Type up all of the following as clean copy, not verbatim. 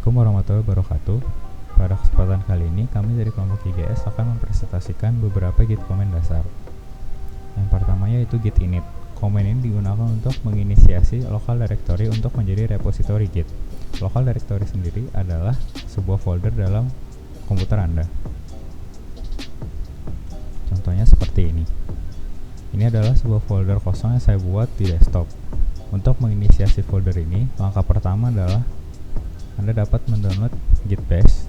Assalamualaikum warahmatullahi wabarakatuh. Pada kesempatan kali ini, kami dari kelompok IGS akan mempresentasikan beberapa Git command dasar. Yang pertama yaitu Git init. Command ini digunakan untuk menginisiasi local directory untuk menjadi repository Git. Local directory sendiri adalah sebuah folder dalam komputer Anda. Contohnya seperti ini. Ini adalah sebuah folder kosong yang saya buat di desktop. Untuk menginisiasi folder ini, langkah pertama adalah Anda dapat mendownload Git Bash,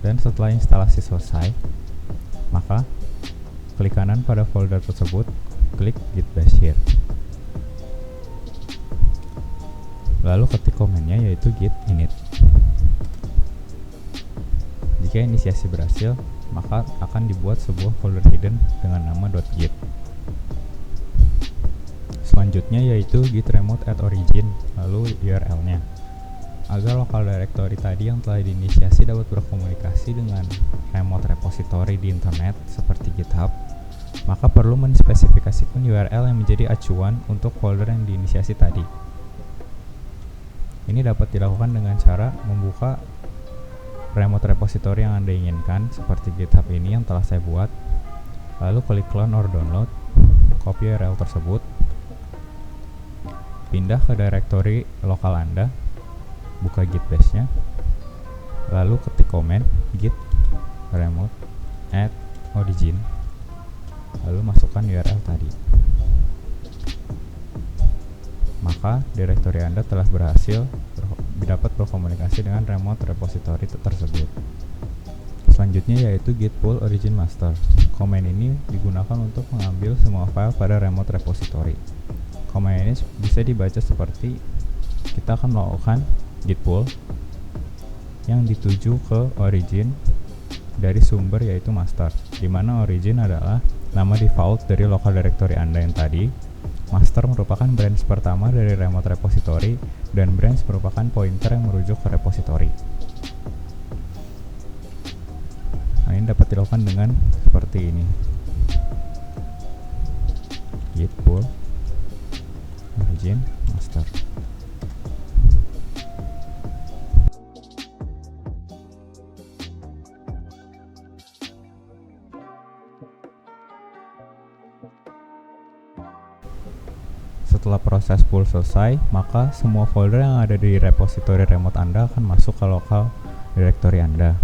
dan setelah instalasi selesai, maka klik kanan pada folder tersebut, klik Git Bash here. Lalu ketik komennya yaitu git init. Jika inisiasi berhasil, maka akan dibuat sebuah folder hidden dengan nama .git. Selanjutnya yaitu git remote at origin, lalu URL-nya. Agar local directory tadi yang telah diinisiasi dapat berkomunikasi dengan remote repository di internet seperti GitHub, maka perlu menspesifikasikan URL yang menjadi acuan untuk folder yang diinisiasi tadi. Ini dapat dilakukan dengan cara membuka remote repository yang Anda inginkan seperti GitHub ini yang telah saya buat, lalu klik clone or download, copy URL tersebut, pindah ke directory lokal Anda, buka Git Bash-nya, lalu ketik komen git remote at origin, lalu masukkan URL tadi. Maka direktori Anda telah berhasil dapat berkomunikasi dengan remote repository tersebut. Selanjutnya yaitu git pull origin master. Komen ini digunakan untuk mengambil semua file pada remote repository. Komen ini bisa dibaca seperti kita akan melakukan git pull yang dituju ke origin dari sumber yaitu master, di mana origin adalah nama default dari local directory Anda yang tadi. Master merupakan branch pertama dari remote repository dan branch merupakan pointer yang merujuk ke repository. Nah, ini dapat dilakukan dengan seperti ini. Git pull origin master. Setelah proses pull selesai, maka semua folder yang ada di repository remote Anda akan masuk ke local directory Anda.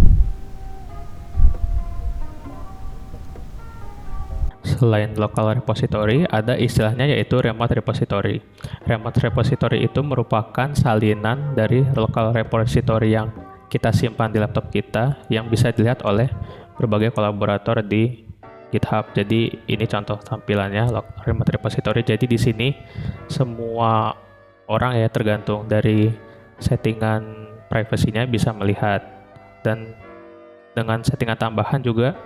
Selain local repository, ada istilahnya yaitu remote repository. Remote repository itu merupakan salinan dari local repository yang kita simpan di laptop kita yang bisa dilihat oleh berbagai kolaborator di GitHub. Jadi ini contoh tampilannya remote repository. Jadi di sini semua orang ya tergantung dari settingan privasinya bisa melihat, dan dengan settingan tambahan juga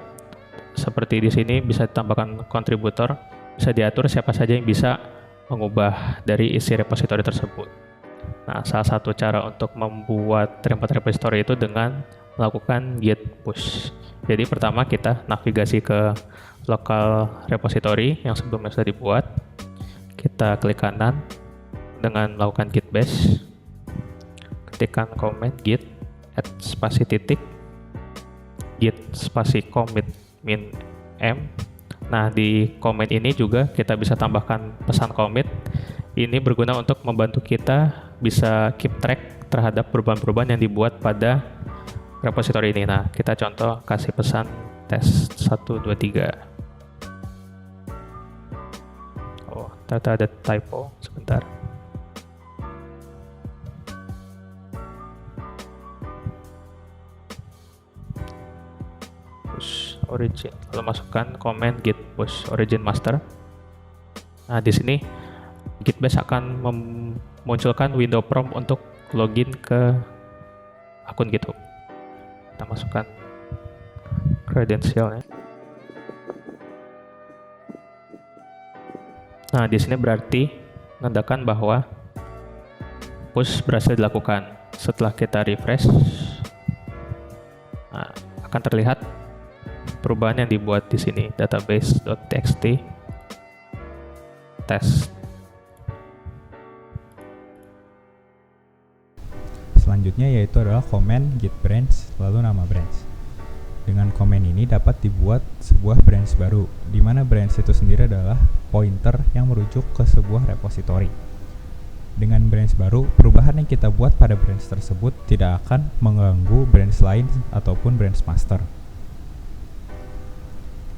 seperti di sini bisa ditambahkan kontributor, bisa diatur siapa saja yang bisa mengubah dari isi repository tersebut. Nah, salah satu cara untuk membuat remote repository itu dengan melakukan git push. Jadi pertama kita navigasi ke local repository yang sebelumnya sudah dibuat. Kita klik kanan dengan melakukan git bash. Ketikkan command git add spasi titik git spasi commit min m. Nah, di command ini juga kita bisa tambahkan pesan commit. Ini berguna untuk membantu kita bisa keep track terhadap perubahan-perubahan yang dibuat pada repository ini. Nah, kita contoh kasih pesan tes 1, 2, 3. Oh, ternyata ada typo. Sebentar. Push origin. Lalu masukkan command git push origin master. Nah, di sini Git Bash akan memunculkan window prompt untuk login ke akun GitHub. Kita masukkan kredensialnya. Nah, di sini berarti menandakan bahwa push berhasil dilakukan. Setelah kita refresh, nah, akan terlihat perubahan yang dibuat di sini, database.txt test. selanjutnya yaitu adalah comment git branch lalu nama branch. Dengan comment ini dapat dibuat sebuah branch baru, di mana branch itu sendiri adalah pointer yang merujuk ke sebuah repository. Dengan branch baru, perubahan yang kita buat pada branch tersebut tidak akan mengganggu branch lain ataupun branch master.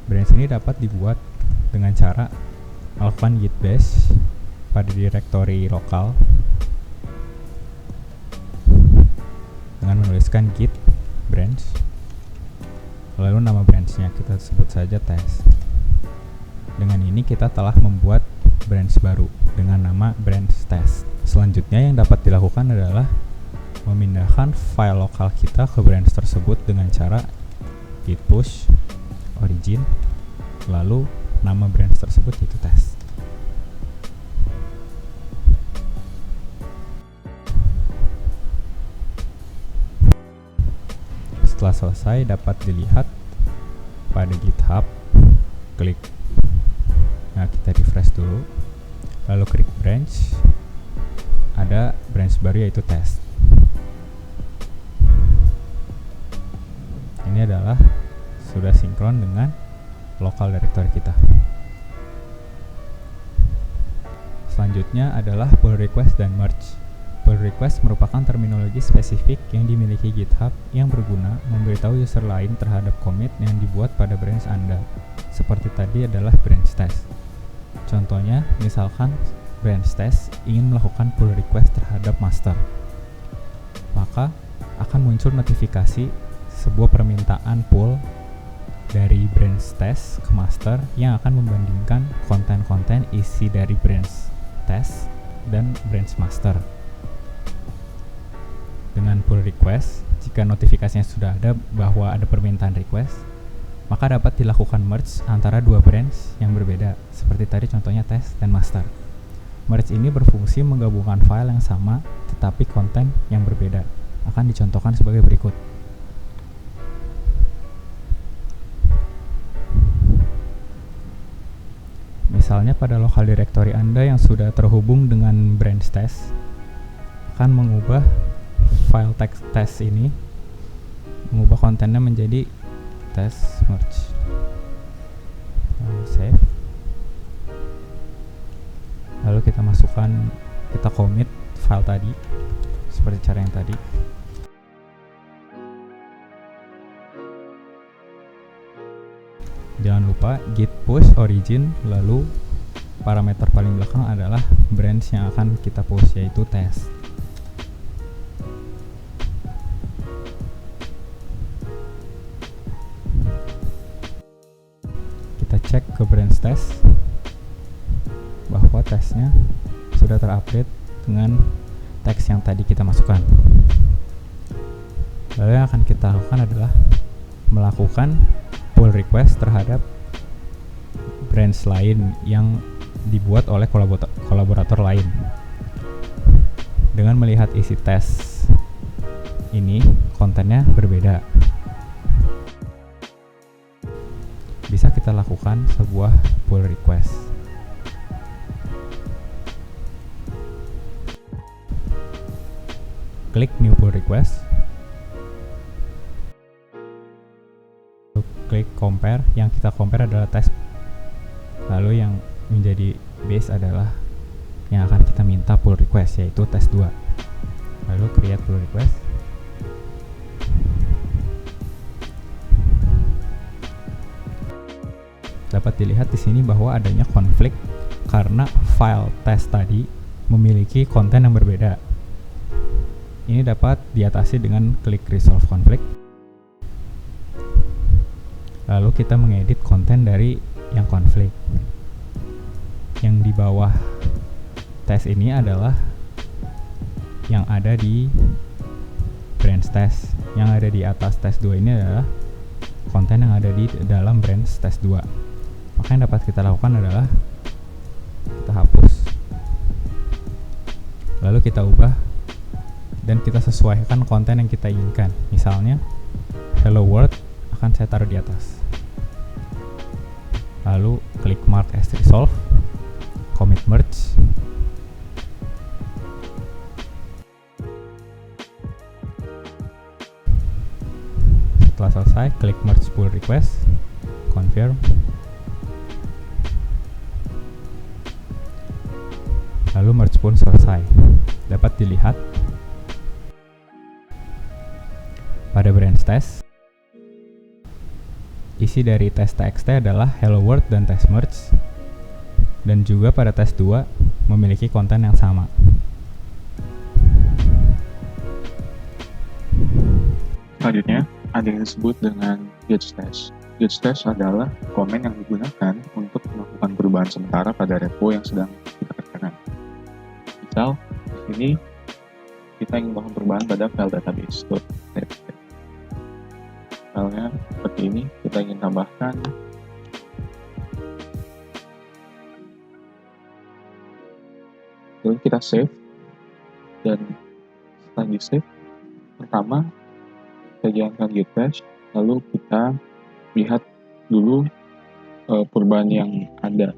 Branch ini dapat dibuat dengan cara melakukan git bash pada directory lokal dengan menuliskan git branch lalu nama branchnya kita sebut saja test. Dengan ini kita telah membuat branch baru dengan nama branch test. Selanjutnya yang dapat dilakukan adalah memindahkan file lokal kita ke branch tersebut dengan cara git push origin lalu nama branch tersebut yaitu test. Setelah selesai dapat dilihat pada GitHub, klik. Nah, kita refresh dulu. Lalu klik branch. Ada branch baru yaitu test. Ini adalah sudah sinkron dengan local directory kita. Selanjutnya adalah pull request dan merge. Pull request merupakan terminologi spesifik yang dimiliki GitHub yang berguna memberitahu user lain terhadap commit yang dibuat pada branch Anda. Seperti tadi adalah branch test. Contohnya, misalkan branch test ingin melakukan pull request terhadap master, maka akan muncul notifikasi sebuah permintaan pull dari branch test ke master yang akan membandingkan konten-konten isi dari branch test dan branch master. Dengan pull request, jika notifikasinya sudah ada bahwa ada permintaan request, maka dapat dilakukan merge antara dua branch yang berbeda, seperti tadi contohnya test dan master. Merge ini berfungsi menggabungkan file yang sama tetapi konten yang berbeda. Akan dicontohkan sebagai berikut. Misalnya pada local directory Anda yang sudah terhubung dengan branch test akan mengubah file test ini, mengubah kontennya menjadi test merge. Lalu save. Lalu kita masukkan, kita commit file tadi seperti cara yang tadi. Jangan lupa git push origin, lalu parameter paling belakang adalah branch yang akan kita push yaitu test. Kita cek ke branch test bahwa tesnya sudah terupdate dengan teks yang tadi kita masukkan. Lalu yang akan kita lakukan adalah melakukan pull request terhadap branch lain yang dibuat oleh kolaborator lain. Dengan melihat isi tes ini, kontennya berbeda. Bisa kita lakukan sebuah pull request. Klik new pull request. Klik compare, yang kita compare adalah test. Lalu yang menjadi base adalah yang akan kita minta pull request yaitu test 2. Lalu create pull request. Dapat dilihat di sini bahwa adanya konflik karena file test tadi memiliki konten yang berbeda. Ini dapat diatasi dengan klik resolve conflict. Lalu kita mengedit konten dari yang konflik. Yang di bawah tes ini adalah yang ada di branch test. Yang ada di atas tes 2 ini adalah konten yang ada di dalam branch test 2. Maka yang dapat kita lakukan adalah kita hapus, lalu kita ubah dan kita sesuaikan konten yang kita inginkan. Misalnya hello world akan saya taruh di atas. Lalu klik mark as resolve, commit merge. Setelah selesai, klik merge pull request, confirm. Lalu merge pun selesai. Dapat dilihat pada branch test, isi dari test.txt adalah hello world dan test merge, dan juga pada test 2 memiliki konten yang sama. Selanjutnya, ada yang disebut dengan getStash. GetStash adalah komen yang digunakan untuk melakukan perubahan sementara pada repo yang sedang kita kerjakan. Misal, di sini kita ingin melakukan perubahan pada file database.txt. Misalnya, seperti ini, kita ingin tambahkan lalu kita save, dan setelah di save, pertama kita jalankan getBash, lalu kita lihat dulu perubahan yang ada.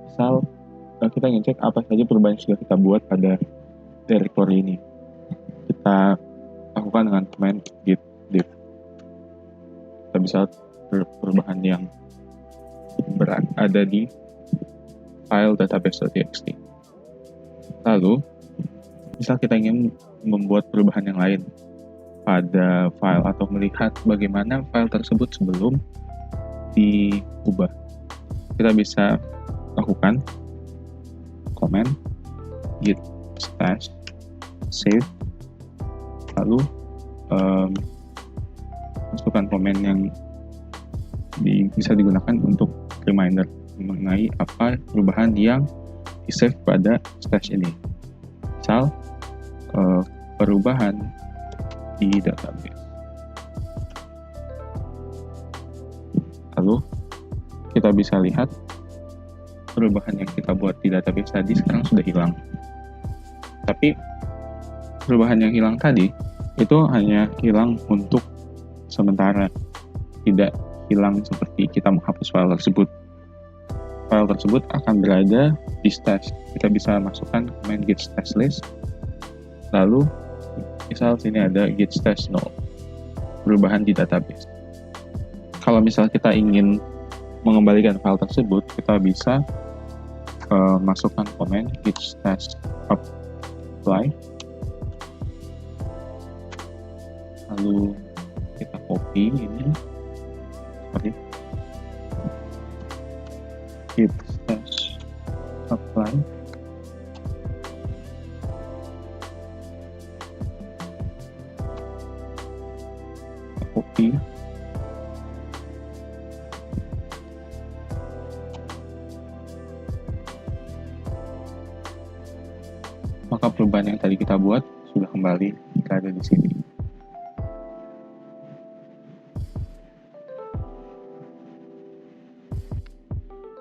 Misal kita ingin cek apa saja perubahan yang sudah kita buat pada directory ini. Kita lakukan dengan command git diff. Kita bisa perubahan yang ada di file database.txt. Lalu, misal kita ingin membuat perubahan yang lain pada file atau melihat bagaimana file tersebut sebelum diubah, kita bisa lakukan command git stash save, lalu masukkan komen yang bisa digunakan untuk reminder mengenai apa perubahan yang di-save pada stash ini. Misal perubahan di database. Lalu kita bisa lihat perubahan yang kita buat di database tadi sekarang sudah hilang. Tapi perubahan yang hilang tadi itu hanya hilang untuk sementara, tidak hilang seperti kita menghapus file tersebut. File tersebut akan berada di stash. Kita bisa masukkan command git stash list, lalu misal sini ada git stash null, perubahan di database. Kalau misal kita ingin mengembalikan file tersebut, kita bisa masukkan command git stash apply, lalu kita copy ini seperti git stash apply, copy, maka perubahan yang tadi kita buat sudah kembali berada di sini.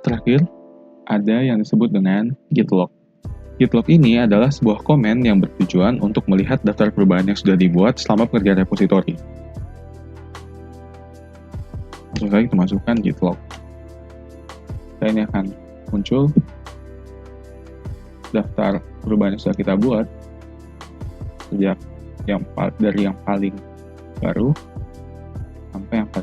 Terakhir, ada yang disebut dengan git log. Git log ini adalah sebuah komen yang bertujuan untuk melihat daftar perubahan yang sudah dibuat selama pekerjaan repositori. Langsung saja kita masukkan git log. Dan ini akan muncul daftar perubahan yang sudah kita buat sejak dari yang paling baru sampai yang paling